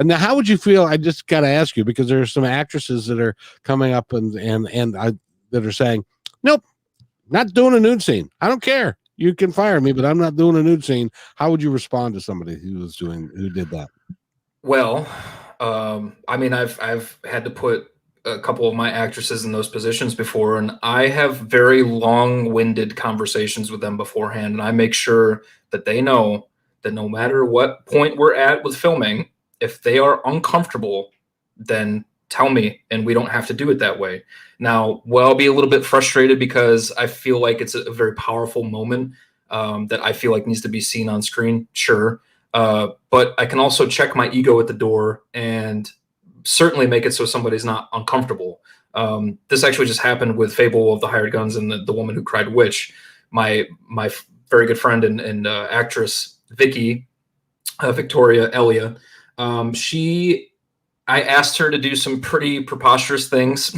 now how would you feel? I just got to ask you, because there are some actresses that are coming up and that are saying, nope, not doing a nude scene. I don't care, you can fire me, but I'm not doing a nude scene. How would you respond to somebody who did that? Well, I mean, I've had to put a couple of my actresses in those positions before, and I have very long-winded conversations with them beforehand, and I make sure that they know that no matter what point we're at with filming, if they are uncomfortable, then tell me, and we don't have to do it that way. Now, I'll be a little bit frustrated because I feel like it's a very powerful moment that I feel like needs to be seen on screen, sure. But I can also check my ego at the door and certainly make it so somebody's not uncomfortable. This actually just happened with Fable of the Hired Guns and the Woman Who Cried Witch. My very good friend and actress, Victoria Elia, I asked her to do some pretty preposterous things.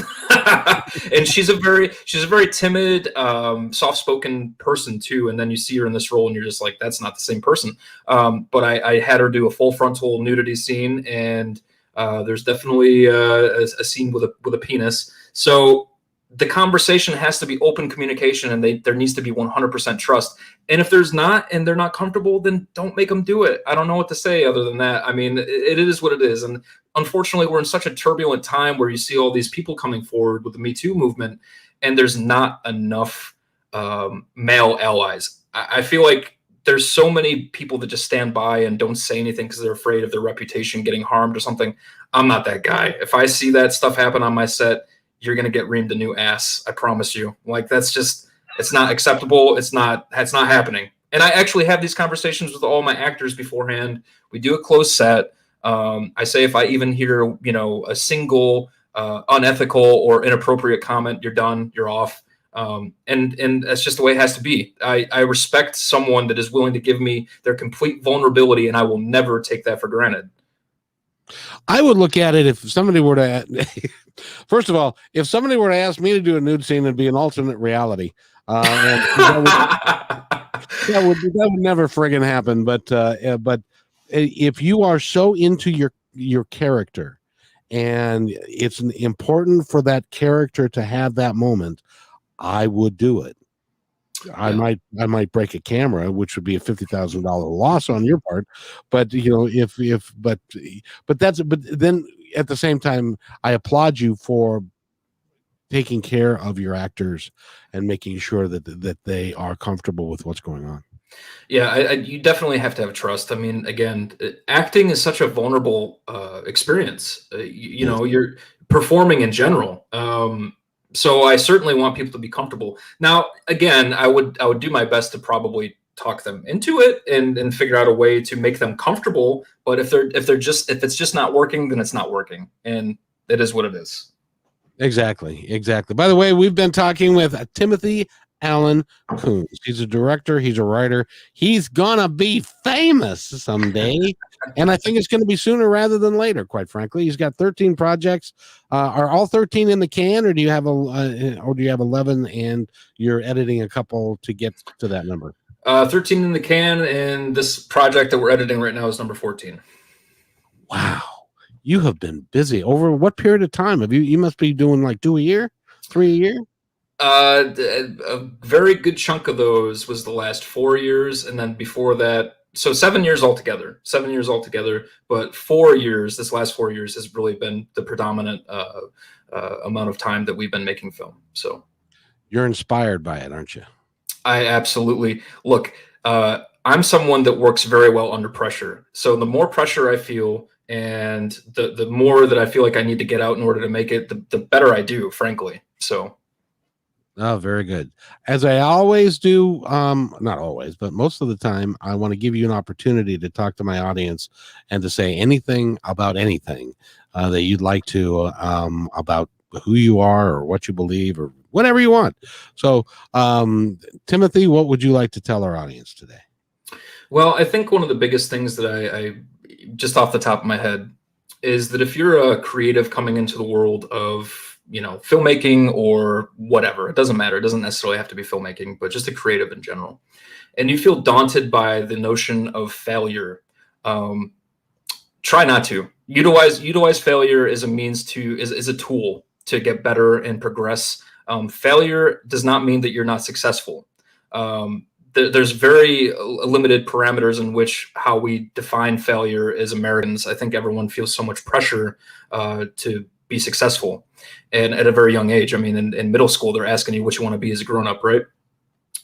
And she's a very timid, soft-spoken person too. And then you see her in this role and you're just like, that's not the same person. But I had her do a full frontal nudity scene, and there's definitely a scene with a penis. So the conversation has to be open communication, and there needs to be 100% trust. And if there's not, and they're not comfortable, then don't make them do it. I don't know what to say other than that. I mean, it is what it is. And unfortunately, we're in such a turbulent time where you see all these people coming forward with the Me Too movement, and there's not enough male allies. I feel like there's so many people that just stand by and don't say anything because they're afraid of their reputation getting harmed or something. I'm not that guy. If I see that stuff happen on my set, you're going to get reamed a new ass. I promise you. Like, that's just, it's not acceptable. That's not happening. And I actually have these conversations with all my actors beforehand. We do a closed set. I say, if I even hear, a single unethical or inappropriate comment, you're done, you're off. And that's just the way it has to be. I respect someone that is willing to give me their complete vulnerability, and I will never take that for granted. I would look at it if somebody were to, first of all, if somebody were to ask me to do a nude scene, it'd be an alternate reality. That would never friggin' happen. But if you are so into your character, and it's important for that character to have that moment, I would do it. I might break a camera, which would be a $50,000 loss on your part. But but then at the same time, I applaud you for taking care of your actors and making sure that they are comfortable with what's going on. Yeah, you definitely have to have trust. I mean, again, acting is such a vulnerable experience. You're performing in general. So I certainly want people to be comfortable. Now, again, I would do my best to probably talk them into it and figure out a way to make them comfortable. But if it's just not working, then it's not working, and it is what it is. Exactly. By the way, we've been talking with Timothy Allen Coons. He's a director. He's a writer. He's gonna be famous someday. And I think it's going to be sooner rather than later, quite frankly. He's got 13 projects. Are all 13 in the can, or do you have 11 and you're editing a couple to get to that number? 13 in the can, and this project that we're editing right now is number 14. Wow. You have been busy. Over what period of time? You must be doing like 2 a year, 3 a year? A very good chunk of those was the last 4 years, and then before that, so 7 years altogether. 7 years altogether, but 4 years. This last 4 years has really been the predominant amount of time that we've been making film. So you're inspired by it, aren't you? I absolutely look. I'm someone that works very well under pressure. So the more pressure I feel, and the more that I feel like I need to get out in order to make it, the better I do, frankly. So. Oh, very good. As I always do, not always, but most of the time, I want to give you an opportunity to talk to my audience and to say anything about anything that you'd like to about who you are or what you believe or whatever you want. So, Timothy, what would you like to tell our audience today? Well, I think one of the biggest things that I just off the top of my head is that if you're a creative coming into the world of filmmaking or whatever, it doesn't matter. It doesn't necessarily have to be filmmaking, but just a creative in general. And you feel daunted by the notion of failure. Try not to utilize failure as a means is a tool to get better and progress. Failure does not mean that you're not successful. There's very limited parameters in which how we define failure as Americans. I think everyone feels so much pressure to be successful. And at a very young age, I mean, in middle school, they're asking you what you want to be as a grown up, right?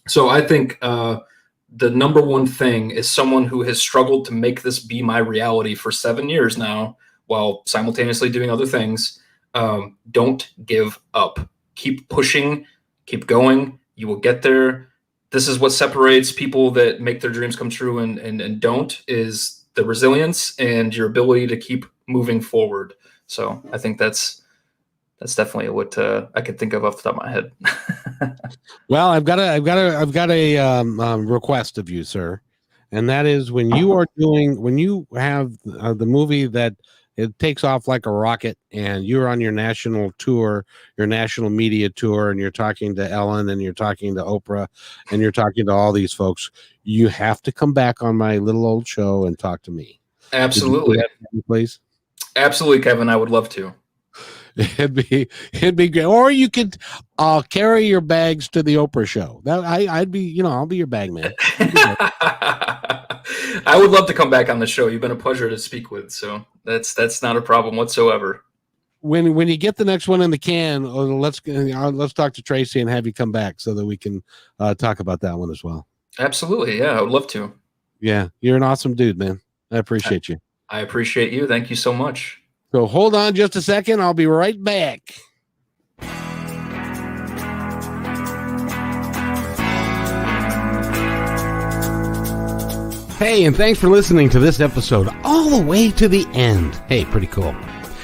So I think the number one thing is someone who has struggled to make this be my reality for 7 years now, while simultaneously doing other things. Don't give up. Keep pushing, keep going. You will get there. This is what separates people that make their dreams come true and don't, is the resilience and your ability to keep moving forward. So I think that's definitely what I could think of off the top of my head. Well, I've got a request of you, sir, and that is when you have the movie that it takes off like a rocket, and you're on your national tour, your national media tour, and you're talking to Ellen, and you're talking to Oprah, and you're talking to all these folks. You have to come back on my little old show and talk to me. Absolutely, please. Absolutely, Kevin. I would love to. It'd be great. Or you could carry your bags to the Oprah show. I'd be, I'll be your bag man. I would love to come back on the show. You've been a pleasure to speak with, so that's not a problem whatsoever. When you get the next one in the can, let's talk to Tracy and have you come back so that we can talk about that one as well. Absolutely, yeah, I would love to. Yeah, you're an awesome dude, man. I appreciate you. I appreciate you. Thank you so much. So hold on just a second. I'll be right back. Hey, and thanks for listening to this episode all the way to the end. Hey, pretty cool.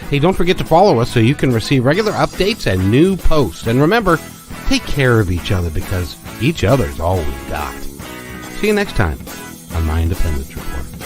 Hey, don't forget to follow us so you can receive regular updates and new posts. And remember, take care of each other because each other's all we've got. See you next time on My Independence Report.